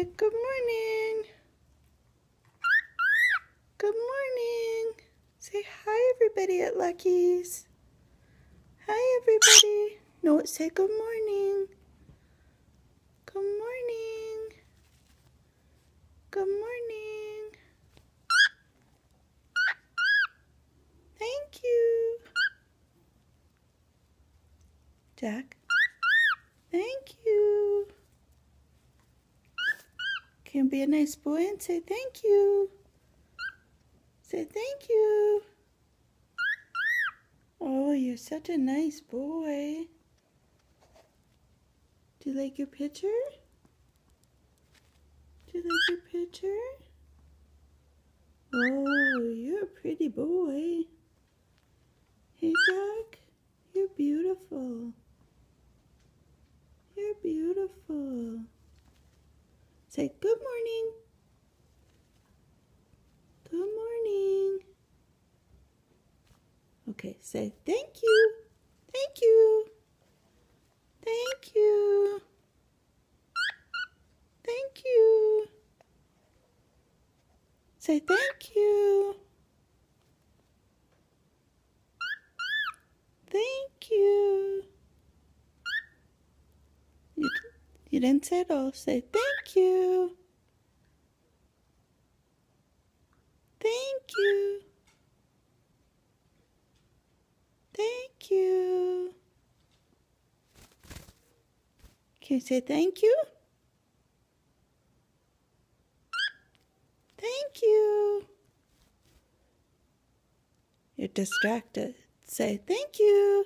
Say good morning. Good morning. Say hi, everybody at Lucky's. Hi, everybody. No, say good morning. Good morning. Good morning. Thank you. Jack. Thank you. Can be a nice boy and say thank you. Say thank you. Oh, you're such a nice boy. Do you like your picture? Do you like your picture? Oh, you're a pretty boy. Hey, Jack, you're beautiful. You're beautiful. Say good morning. Good morning. Okay, say thank you. Thank you. Thank you. Thank you. Say thank you. Thank you. You didn't say it all. Say thank you. Thank you. Thank you. Can you say thank you? Thank you. You're distracted. Say thank you.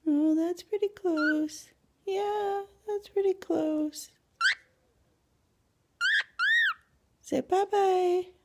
Oh, that's pretty close. Yeah, that's pretty close. Say bye-bye.